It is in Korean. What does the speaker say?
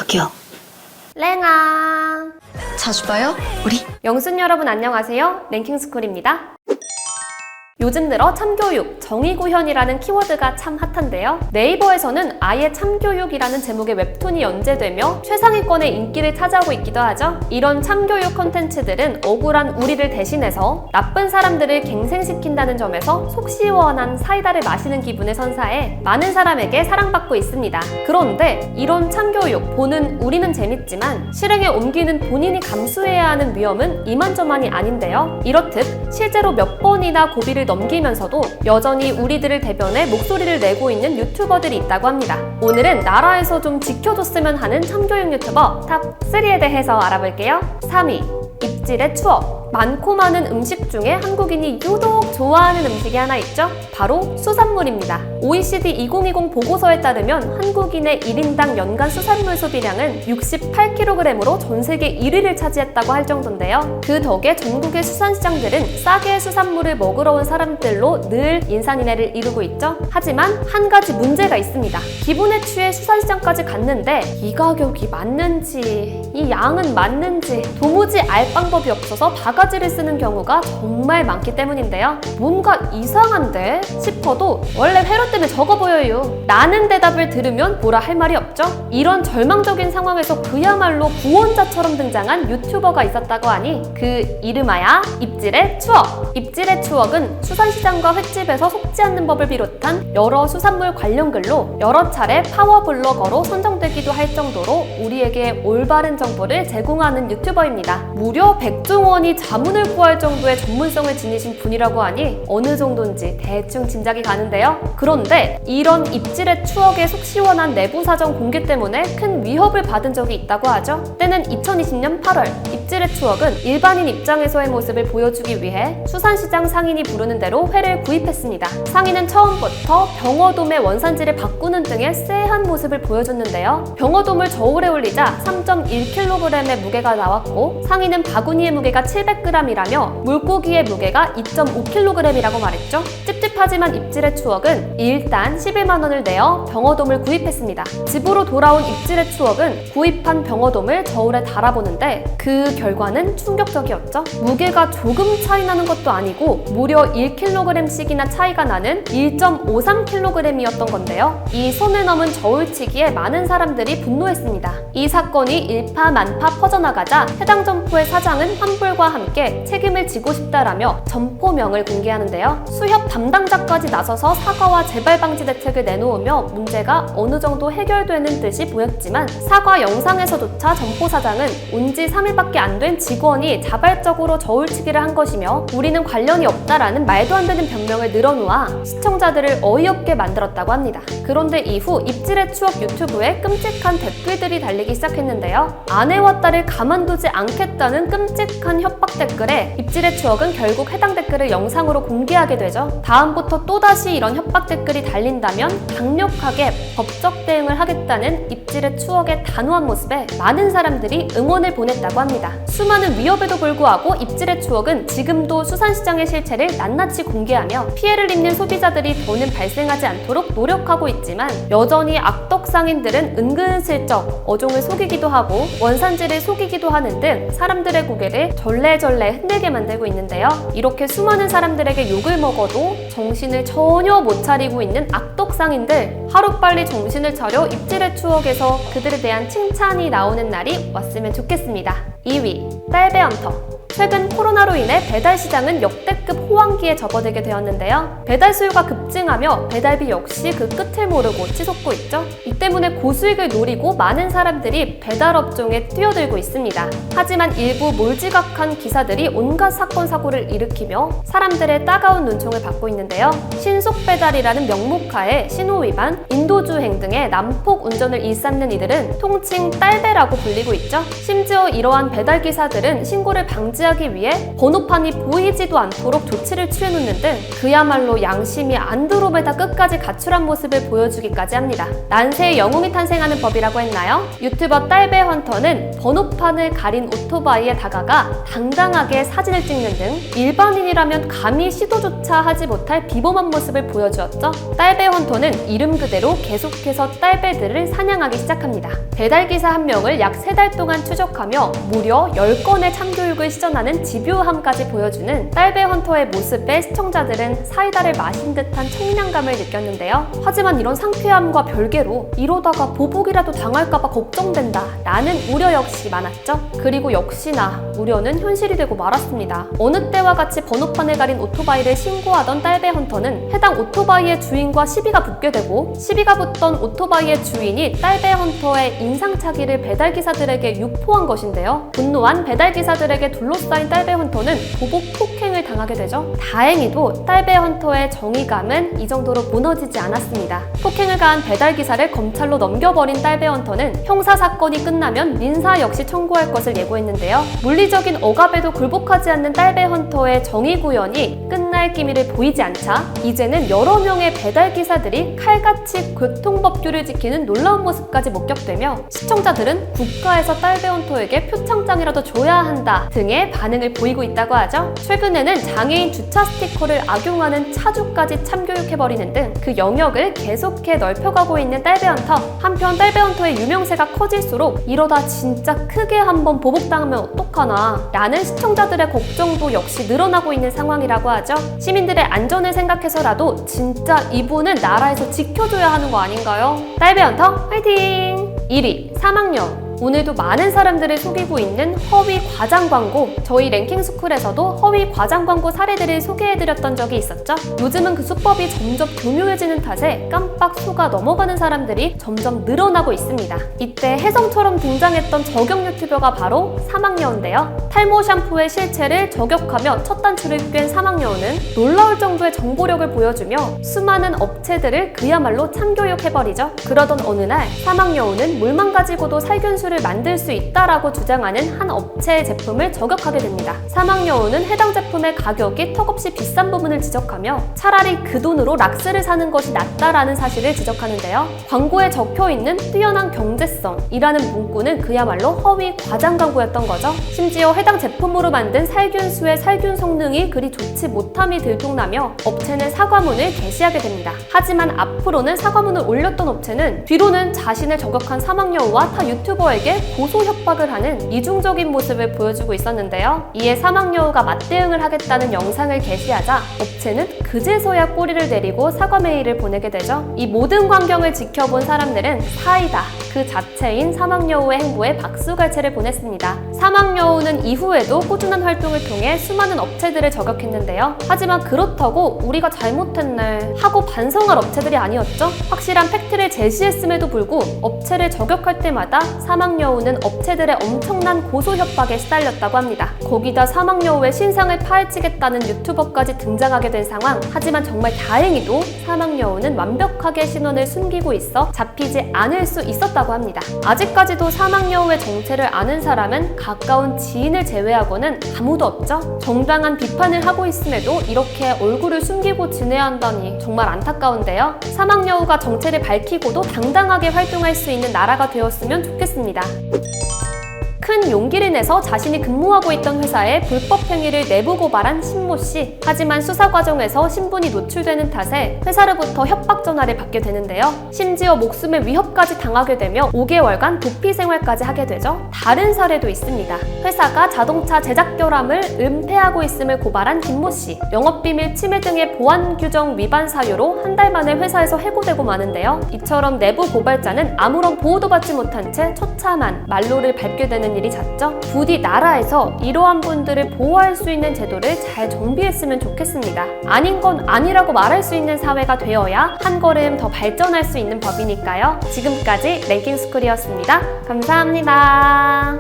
저기요. 랭아. 자주 봐요, 우리? 영순 여러분 안녕하세요. 랭킹스쿨입니다. 요즘 들어 참교육, 정의구현이라는 키워드가 참 핫한데요. 네이버에서는 아예 참교육이라는 제목의 웹툰이 연재되며 최상위권의 인기를 차지하고 있기도 하죠. 이런 참교육 콘텐츠들은 억울한 우리를 대신해서 나쁜 사람들을 갱생시킨다는 점에서 속 시원한 사이다를 마시는 기분을 선사해 많은 사람에게 사랑받고 있습니다. 그런데 이런 참교육, 보는 우리는 재밌지만 실행에 옮기는 본인이 감수해야 하는 위험은 이만저만이 아닌데요. 이렇듯 실제로 몇 번이나 고비를 넘기면서도 여전히 우리들을 대변해 목소리를 내고 있는 유튜버들이 있다고 합니다. 오늘은 나라에서 좀 지켜줬으면 하는 참교육 유튜버 탑 3에 대해서 알아볼게요. 3위. 입질의 추억. 많고 많은 음식 중에 한국인이 유독 좋아하는 음식이 하나 있죠? 바로 수산물입니다. OECD 2020 보고서에 따르면 한국인의 1인당 연간 수산물 소비량은 68kg으로 전 세계 1위를 차지했다고 할 정도인데요. 그 덕에 전국의 수산시장들은 싸게 수산물을 먹으러 온 사람들로 늘 인산인해를 이루고 있죠. 하지만 한 가지 문제가 있습니다. 기분에 취해 수산시장까지 갔는데 이 가격이 맞는지, 이 양은 맞는지 도무지 알 방법이 없어서 바가지를 쓰는 경우가 정말 많기 때문인데요. 뭔가 이상한데 싶어도 원래 회로 때문에 적어 보여요. 라는 대답을 들으면 뭐라 할 말이 없죠. 이런 절망적인 상황에서 그야말로 구원자처럼 등장한 유튜버가 있었다고 하니 그 이름하야 입질의 추억. 입질의 추억은 수산시장과 횟집에서 속지 않는 법을 비롯한 여러 수산물 관련 글로 여러 차례 파워블로거로 선정되기도 할 정도로 우리에게 올바른 정보를 제공하는 유튜버입니다. 무려 백종원이 자문을 구할 정도의 전문성을 지니신 분이라고 하니 어느 정도인지 대충 짐작이 가는데요. 그런데 이런 입질의 추억의 속 시원한 내부 사정 공개 때문에 큰 위협을 받은 적이 있다고 하죠. 때는 2020년 8월 입질의 추억은 일반인 입장에서의 모습을 보여주기 위해 수산시장 상인이 부르는 대로 회를 구입했습니다. 상인은 처음부터 병어돔의 원산지를 바꾸는 등의 쎄한 모습을 보여줬는데요. 병어돔을 저울에 올리자 3.1kg의 무게가 나왔고 상인은 바구니의 무게가 700g이라며 물고기의 무게가 2.5kg이라고 말했죠. 찝찝하지만 입질의 추억은 일단 11만 원을 내어 병어돔을 구입했습니다. 집으로 돌아온 입질의 추억은 구입한 병어돔을 저울에 달아보는데 그 결과는 충격적이었죠. 무게가 조금 차이 나는 것도 아니고 무려 1kg씩이나 차이가 나는 1.53kg이었던 건데요. 이 손을 넘은 저울치기에 많은 사람들이 분노했습니다. 이 사건이 일파만파 퍼져나가자 해당 점포의 사장은 환불과 함께 책임을 지고 싶다라며 점포명을 공개하는데요. 수협 담당자까지 나서서 사과와 재발 방지 대책을 내놓으며 문제가 어느 정도 해결되는 듯이 보였지만 사과 영상에서조차 점포 사장은 온 지 3일밖에 안 된 직원이 자발적으로 저울치기를 한 것이며 우리는 관련이 없다라는 말도 안 되는 변명을 늘어놓아 시청자들을 어이없게 만들었다고 합니다. 그런데 이후 입질의 추억 유튜브에 끔찍한 댓글들이 달리기 시작했는데요. 아내와 딸을 가만두지 않겠다는 끔찍한 협박 댓글에 입질의 추억은 결국 해당 댓글을 영상으로 공개하게 되죠. 다음부터 또다시 이런 협박 댓글이 달린다면 강력하게 법적 대응을 하겠다는 입질의 추억의 단호한 모습에 많은 사람들이 응원을 보냈다고 합니다. 수많은 위협에도 불구하고 입질의 추억은 지금도 수산시장의 실체를 낱낱이 공개하며 피해를 입는 소비자들이 더는 발생하지 않도록 노력하고 있지만 여전히 악덕 상인들은 은근슬쩍 어종을 속이기도 하고 원산지를 속이기도 하는 등 사람들의 고개를 절레절레 흔들게 만들고 있는데요. 이렇게 수많은 사람들에게 욕을 먹어도 정신을 전혀 못 차리고 있는 악덕 상인들, 하루빨리 정신을 차려 입질의 추억에서 그들에 대한 칭찬이 나오는 날이 왔으면 좋겠습니다. 2위, 딸배헌터. 최근 코로나로 인해 배달 시장은 역대급 호황기에 접어들게 되었는데요. 배달 수요가 급증하며 배달비 역시 그 끝을 모르고 치솟고 있죠. 이 때문에 고수익을 노리고 많은 사람들이 배달 업종에 뛰어들고 있습니다. 하지만 일부 몰지각한 기사들이 온갖 사건 사고를 일으키며 사람들의 따가운 눈총을 받고 있는데요. 신속배달이라는 명목하에 신호위반, 인도주행 등의 난폭 운전을 일삼는 이들은 통칭 딸배라고 불리고 있죠. 심지어 이러한 배달 기사들은 신고를 방지 방지하기 위해 번호판이 보이지도 않도록 조치를 취해놓는 등 그야말로 양심이 안드로메다 끝까지 가출한 모습을 보여주기까지 합니다. 난세의 영웅이 탄생하는 법이라고 했나요? 유튜버 딸배헌터는 번호판을 가린 오토바이에 다가가 당당하게 사진을 찍는 등 일반인이라면 감히 시도조차 하지 못할 비범한 모습을 보여주었죠. 딸배헌터는 이름 그대로 계속해서 딸배들을 사냥하기 시작합니다. 배달기사 한 명을 약 3달 동안 추적하며 무려 10건의 참교육을 시전하는 집요함까지 보여주는 딸배헌터의 모습에 시청자들은 사이다를 마신 듯한 청량감을 느꼈는데요. 하지만 이런 상쾌함과 별개로 이러다가 보복이라도 당할까봐 걱정된다 라는 우려 역시 많았죠. 그리고 역시나 우려는 현실이 되고 말았습니다. 어느 때와 같이 번호판을 가린 오토바이를 신고하던 딸배헌터는 해당 오토바이의 주인과 시비가 붙게 되고, 시비가 붙던 오토바이의 주인이 딸배헌터의 인상착의를 배달기사들에게 유포한 것인데요. 분노한 배달기사들에게 둘러싸인 딸배헌터는 보복 폭행을 당하게 되죠. 다행히도 딸배헌터의 정의감은 이 정도로 무너지지 않았습니다. 폭행을 가한 배달기사를 검찰로 넘겨버린 딸배헌터는 형사사건이 끝나면 민사 역시 청구할 것을 예고했는데요. 물리적인 억압에도 굴복하지 않는 딸배헌터의 정의구현이 끝날 기미를 보이지 않자 이제는 여러 명의 배달기사들이 칼같이 교통법규를 지키는 놀라운 모습까지 목격되며, 시청자들은 국가에서 딸배헌터에게 표창장이라도 줘야 한다 등의 반응을 보이고 있다고 하죠. 최근에는 장애인 주차 스티커를 악용하는 차주까지 참교육해버리는 등 그 영역을 계속해 넓혀가고 있는 딸배헌터. 한편 딸배헌터의 유명세가 커질수록 이러다 진짜 크게 한번 보복당하면 어떡하나 라는 시청자들의 걱정도 역시 늘어나고 있는 상황이라고 하죠. 시민들의 안전을 생각해서라도 진짜 이분은 나라에서 지켜줘야 하는 거 아닌가요? 딸배헌터 화이팅! 1위 사막여우. 오늘도 많은 사람들을 속이고 있는 허위 과장 광고. 저희 랭킹스쿨에서도 허위 과장 광고 사례들을 소개해드렸던 적이 있었죠. 요즘은 그 수법이 점점 교묘해지는 탓에 깜빡 속아 넘어가는 사람들이 점점 늘어나고 있습니다. 이때 혜성처럼 등장했던 저격 유튜버가 바로 사막여우인데요. 탈모 샴푸의 실체를 저격하며 첫 단추를 꿰는 사막여우는 놀라울 정도의 정보력을 보여주며 수많은 업체들을 그야말로 참교육해버리죠. 그러던 어느 날 사막여우는 물만 가지고도 살균수를 만들 수 있다라고 주장하는 한 업체의 제품을 저격하게 됩니다. 사막여우는 해당 제품의 가격이 턱없이 비싼 부분을 지적하며 차라리 그 돈으로 락스를 사는 것이 낫다라는 사실을 지적하는데요. 광고에 적혀있는 뛰어난 경제성이라는 문구는 그야말로 허위 과장 광고였던 거죠. 심지어 해당 제품으로 만든 살균수의 살균 성능이 그리 좋지 못함이 들통나며 업체는 사과문을 게시하게 됩니다. 하지만 앞으로는 사과문을 올렸던 업체는 뒤로는 자신을 저격한 사막여우와 타 유튜버에게 고소 협박을 하는 이중적인 모습을 보여주고 있었는데요. 이에 사막여우가 맞대응을 하겠다는 영상을 게시하자 업체는 그제서야 꼬리를 내리고 사과 메일을 보내게 되죠. 이 모든 광경을 지켜본 사람들은 사이다 그 자체인 사막여우의 행보에 박수갈채를 보냈습니다. 사막여우는 이후에도 꾸준한 활동을 통해 수많은 업체들을 저격했는데요. 하지만 그렇다고 우리가 잘못했네 하고 반성할 업체들이 아니었죠. 확실한 팩트를 제시했음에도 불구 업체를 저격할 때마다 사막여우는 업체들의 엄청난 고소 협박에 시달렸다고 합니다. 거기다 사막여우의 신상을 파헤치겠다는 유튜버까지 등장하게 된 상황. 하지만 정말 다행히도 사막여우는 완벽하게 신원을 숨기고 있어 잡히지 않을 수 있었다고 합니다. 아직까지도 사막여우의 정체를 아는 사람은 가까운 지인을 제외하고는 아무도 없죠. 정당한 비판을 하고 있음에도 이렇게 얼굴을 숨기고 지내야 한다니 정말 안타까운데요. 사막여우가 정체를 밝히고도 당당하게 활동할 수 있는 나라가 되었으면 좋겠습니다. 큰 용기를 내서 자신이 근무하고 있던 회사에 불법 행위를 내부 고발한 신모 씨. 하지만 수사 과정에서 신분이 노출되는 탓에 회사로부터 협박 전화를 받게 되는데요. 심지어 목숨의 위협까지 당하게 되며 5개월간 도피 생활까지 하게 되죠. 다른 사례도 있습니다. 회사가 자동차 제작 결함을 은폐하고 있음을 고발한 김모 씨. 영업비밀 침해 등의 보안 규정 위반 사유로 한 달 만에 회사에서 해고되고 마는데요. 이처럼 내부 고발자는 아무런 보호도 받지 못한 채 처참한 만로를 밟게 되는 일이 잦죠. 부디 나라에서 이러한 분들을 보호할 수 있는 제도를 잘 정비했으면 좋겠습니다. 아닌 건 아니라고 말할 수 있는 사회가 되어야 한 걸음 더 발전할 수 있는 법이니까요. 지금까지 랭킹스쿨이었습니다. 감사합니다.